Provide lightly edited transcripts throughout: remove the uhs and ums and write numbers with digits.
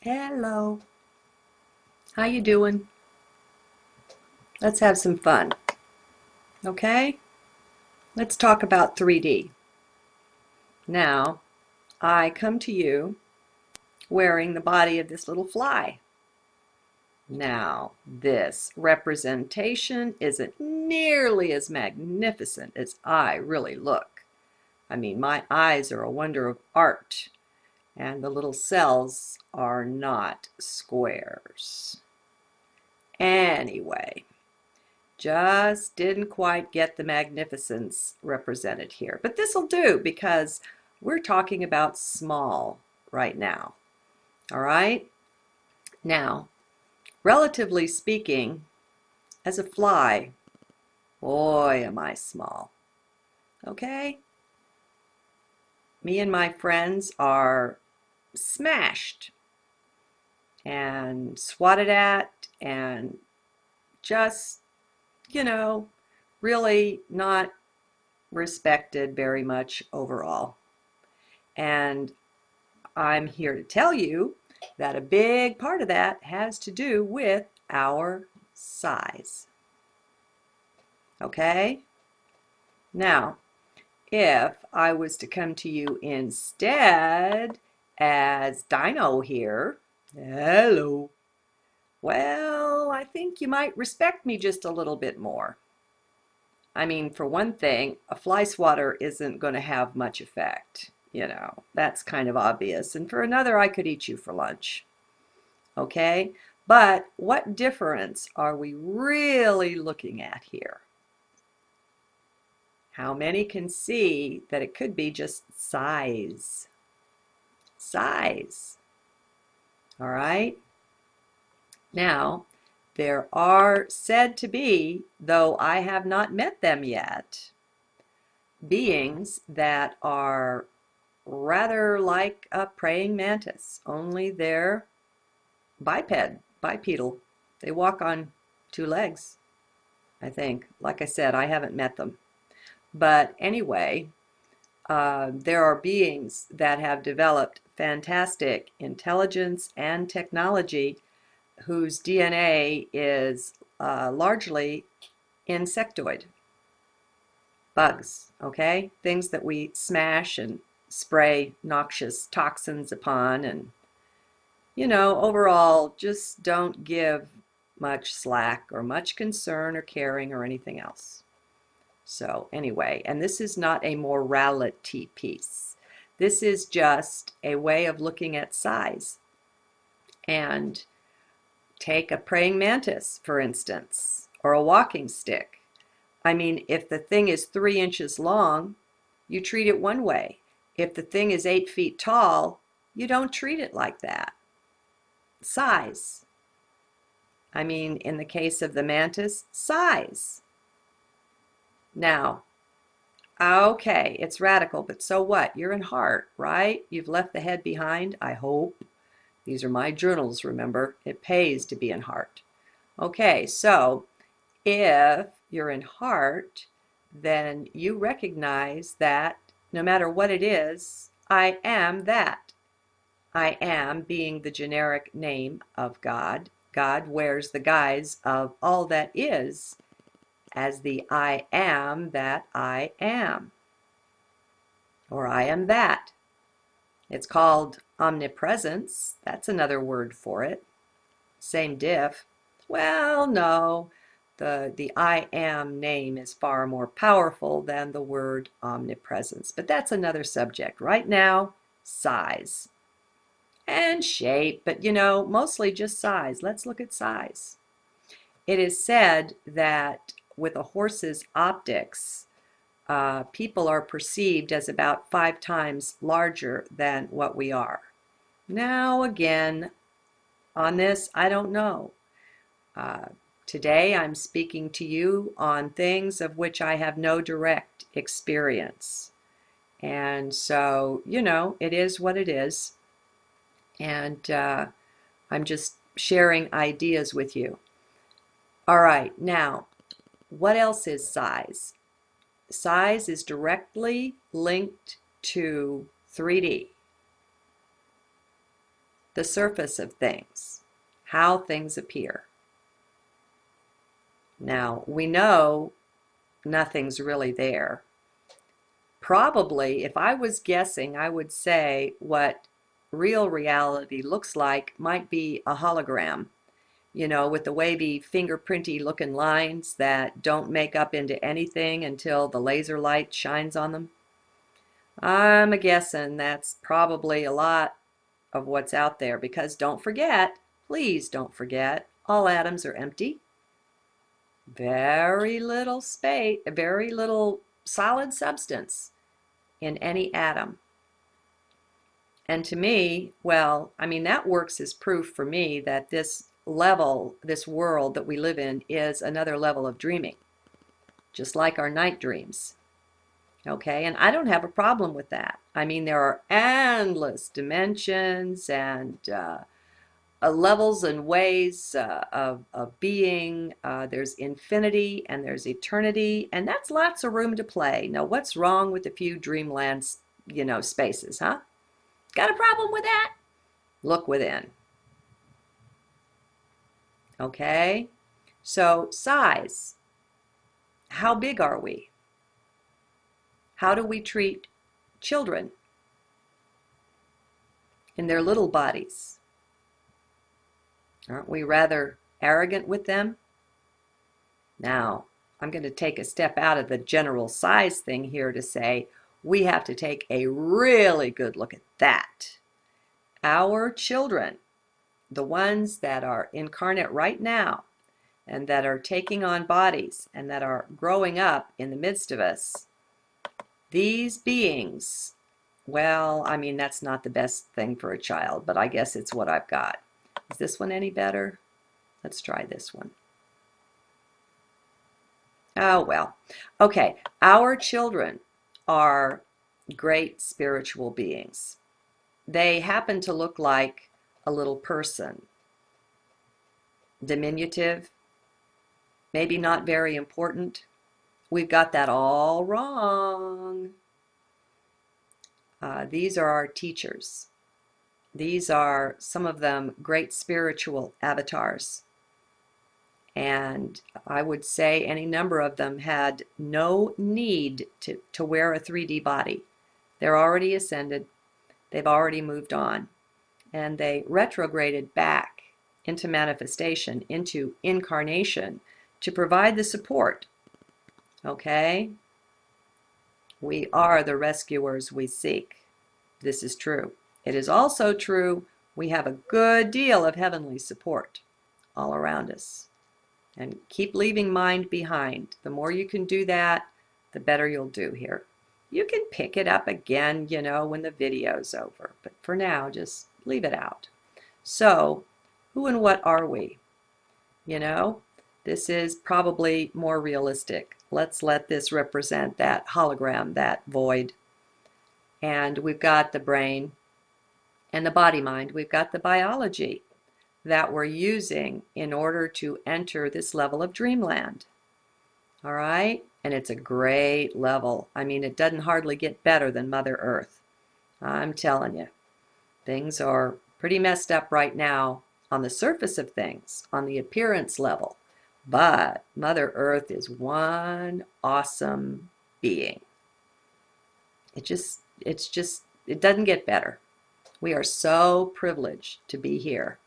Hello. How you doing? Let's have some fun. Okay? Let's talk about 3D. Now, I come to you wearing the body of this little fly. Now, this representation isn't nearly as magnificent as I really look. I mean, my eyes are a wonder of art, and the little cells are not squares. Anyway, just didn't quite get the magnificence represented here. But this'll do because we're talking about small right now. All right? Now, relatively speaking, as a fly, boy, am I small. Okay? Me and my friends are smashed and swatted at and just, you know, really not respected very much overall. And I'm here to tell you that a big part of that has to do with our size. Okay? Now, if I was to come to you instead as Dino here, hello, well, I think you might respect me just a little bit more. I mean, for one thing, a fly swatter isn't going to have much effect. That's kind of obvious. And for another, I could eat you for lunch. Okay? But what difference are we really looking at here? How many can see that it could be just size? Size. All right? Now, there are said to be, though I have not met them yet, beings that are rather like a praying mantis, only they're bipedal. They walk on two legs, I think. Like I said, I haven't met them. But anyway, there are beings that have developed fantastic intelligence and technology whose DNA is largely insectoid. Bugs, okay? Things that we smash and spray noxious toxins upon and, overall just don't give much slack or much concern or caring or anything else. So anyway, and this is not a morality piece. This is just a way of looking at size. And take a praying mantis, for instance, or a walking stick. I mean, if the thing is 3 inches long, you treat it one way. If the thing is 8 feet tall, you don't treat it like that. Size. I mean, in the case of the mantis, size. Now, okay, it's radical, but so what? You're in heart, right? You've left the head behind, I hope. These are my journals, remember. It pays to be in heart. Okay, so if you're in heart, then you recognize that no matter what it is, I am that. I am being the generic name of God. God wears the guise of all that is as the I am that I am, or I am that. It's called omnipresence. That's another word for it. Same diff. Well, no. The I am name is far more powerful than the word omnipresence. But that's another subject. Right now, size and shape, but mostly just size. Let's look at size. It is said that with a horse's optics, people are perceived as about 5 times larger than what we are. Now, again, on this, I don't know. Uh, Today, I'm speaking to you on things of which I have no direct experience. And so, it is what it is. And I'm just sharing ideas with you. All right, now, what else is size? Size is directly linked to 3D. the surface of things, how things appear. Now, we know nothing's really there. Probably, if I was guessing, I would say what real reality looks like might be a hologram, with the wavy, fingerprinty looking lines that don't make up into anything until the laser light shines on them. I'm guessing that's probably a lot of what's out there, because don't forget, please don't forget, all atoms are empty. Very little space, very little solid substance in any atom. And to me, well, I mean, that works as proof for me that this level, this world that we live in, is another level of dreaming, just like our night dreams. Okay, and I don't have a problem with that. I mean, there are endless dimensions and levels and ways of being. There's infinity and there's eternity, and that's lots of room to play. Now, what's wrong with a few dreamland, spaces, huh? Got a problem with that? Look within. Okay, so size. How big are we? How do we treat children in their little bodies? Aren't we rather arrogant with them? Now, I'm going to take a step out of the general size thing here to say we have to take a really good look at that. Our children, the ones that are incarnate right now and that are taking on bodies and that are growing up in the midst of us, these beings, well, I mean, that's not the best thing for a child, but I guess it's what I've got. Is this one any better? Let's try this one. Oh, well. Okay, our children are great spiritual beings. They happen to look like a little person. Diminutive, maybe not very important. We've got that all wrong. These are our teachers. These are, some of them, great spiritual avatars. And I would say any number of them had no need to wear a 3D body. They're already ascended. They've already moved on. And they retrograded back into manifestation, into incarnation, to provide the support. Okay? We are the rescuers we seek. This is true. It is also true we have a good deal of heavenly support all around us. And keep leaving mind behind. The more you can do that, the better you'll do here. You can pick it up again, when the video's over. But for now, just leave it out. So, who and what are we? This is probably more realistic. Let's let this represent that hologram, that void. And we've got the brain and the body-mind. We've got the biology that we're using in order to enter this level of dreamland. All right? And it's a great level. I mean, it doesn't hardly get better than Mother Earth. I'm telling you. Things are pretty messed up right now on the surface of things, on the appearance level. But Mother Earth is one awesome being. It doesn't get better. We are so privileged to be here.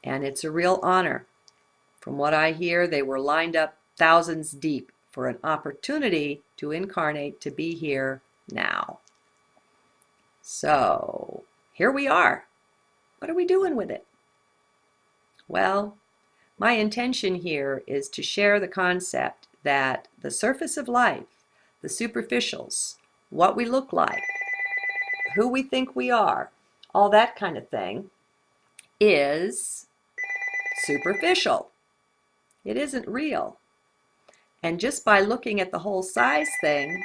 And it's a real honor. From what I hear, they were lined up thousands deep for an opportunity to incarnate, to be here now. So, here we are. What are we doing with it? Well, my intention here is to share the concept that the surface of life, the superficials, what we look like, who we think we are, all that kind of thing, is superficial. It isn't real. And just by looking at the whole size thing,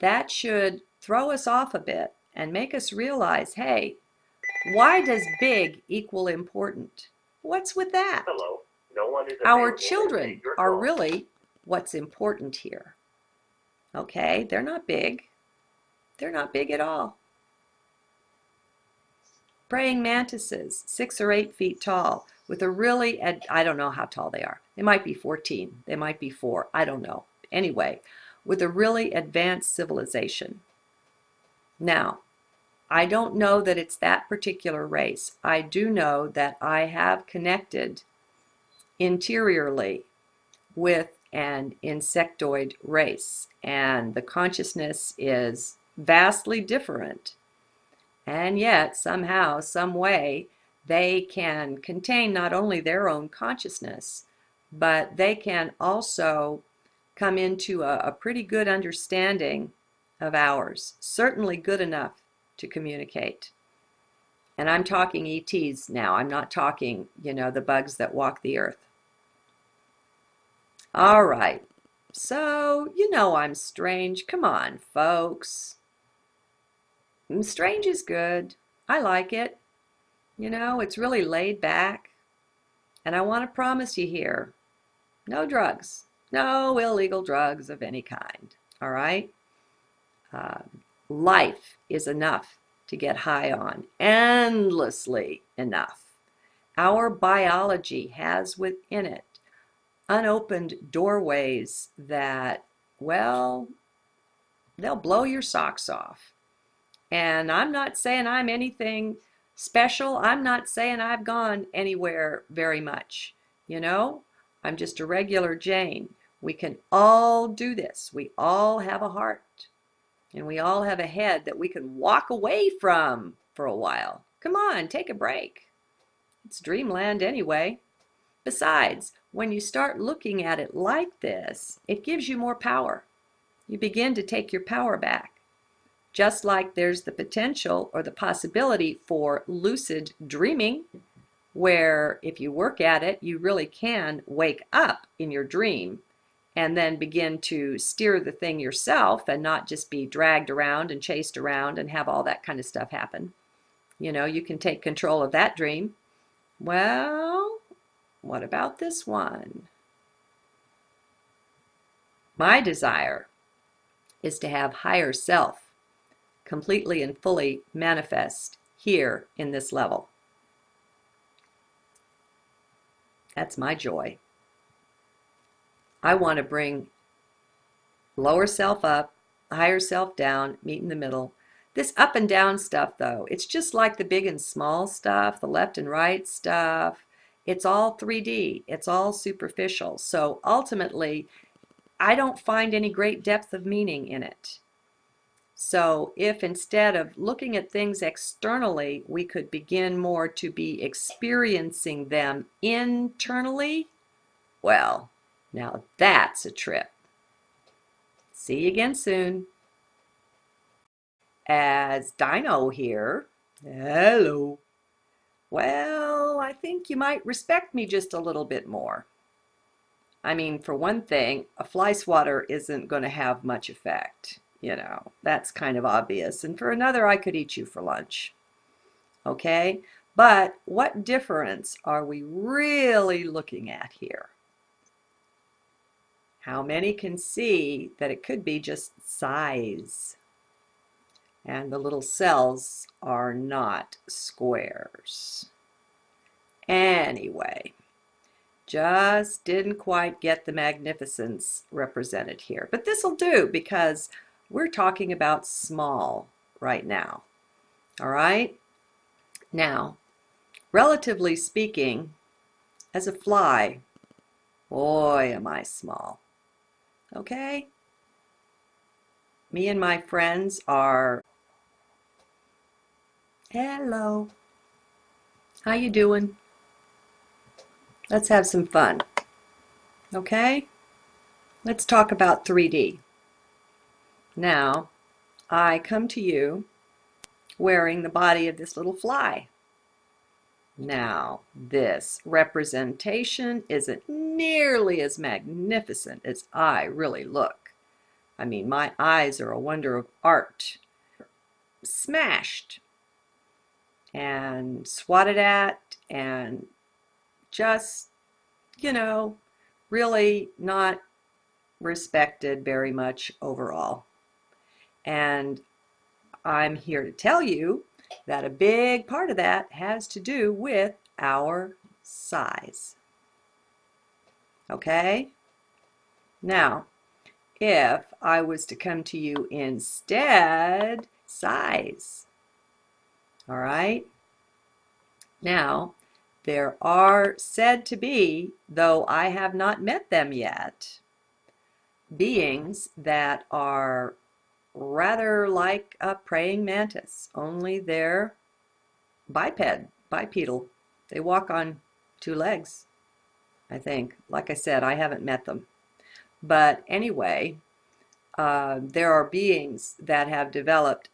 that should throw us off a bit and make us realize, hey, why does big equal important? What's with that? Hello. No one is Our available to children take your are call. really what's important here. Okay, they're not big. They're not big at all. Praying mantises, 6 or 8 feet tall, with a really, I don't know how tall they are. They might be 14, they might be 4, I don't know. Anyway, with a really advanced civilization. Now, I don't know that it's that particular race. I do know that I have connected interiorly with an insectoid race, and the consciousness is vastly different. And yet, somehow, some way, they can contain not only their own consciousness, but they can also come into a pretty good understanding of ours, certainly good enough to communicate. And I'm talking ETs now. I'm not talking, the bugs that walk the earth. All right. So, I'm strange. Come on, folks. Strange is good. I like it. It's really laid back. And I want to promise you here, no drugs. No illegal drugs of any kind. All right? Life is enough to get high on. Endlessly enough. Our biology has within it unopened doorways that, well, they'll blow your socks off. And I'm not saying I'm anything special. I'm not saying I've gone anywhere very much. I'm just a regular Jane. We can all do this. We all have a heart. And we all have a head that we can walk away from for a while. Come on, take a break. It's dreamland anyway. Besides, when you start looking at it like this, it gives you more power. You begin to take your power back. Just like there's the potential or the possibility for lucid dreaming, where if you work at it, you really can wake up in your dream and then begin to steer the thing yourself and not just be dragged around and chased around and have all that kind of stuff happen. You can take control of that dream. Well, what about this one? My desire is to have higher self completely and fully manifest here in this level. That's my joy. I want to bring lower self up, higher self down, meet in the middle. This up and down stuff, though, it's just like the big and small stuff, the left and right stuff. It's all 3D. It's all superficial. So ultimately, I don't find any great depth of meaning in it. So if instead of looking at things externally, we could begin more to be experiencing them internally, well, now that's a trip. See you again soon. As Dino here. Hello. Well, I think you might respect me just a little bit more. I mean, for one thing, a fly swatter isn't going to have much effect. That's kind of obvious. And for another, I could eat you for lunch. Okay? But what difference are we really looking at here? How many can see that it could be just size? And the little cells are not squares. Anyway, just didn't quite get the magnificence represented here. But this'll do because we're talking about small right now. All right? Now, relatively speaking, as a fly, boy, am I small. Okay? Me and my friends are... Hello. How you doing? Let's have some fun. Okay? Let's talk about 3D. Now, I come to you wearing the body of this little fly. Now, this representation isn't nearly as magnificent as I really look. I mean, my eyes are a wonder of art. Smashed and swatted at and just, really not respected very much overall. And I'm here to tell you that a big part of that has to do with our size. Okay? Now, if I was to come to you instead, size. All right? Now, there are said to be, though I have not met them yet, beings that are rather like a praying mantis, only they're bipedal. They walk on two legs, I think. Like I said, I haven't met them. But anyway, there are beings that have developed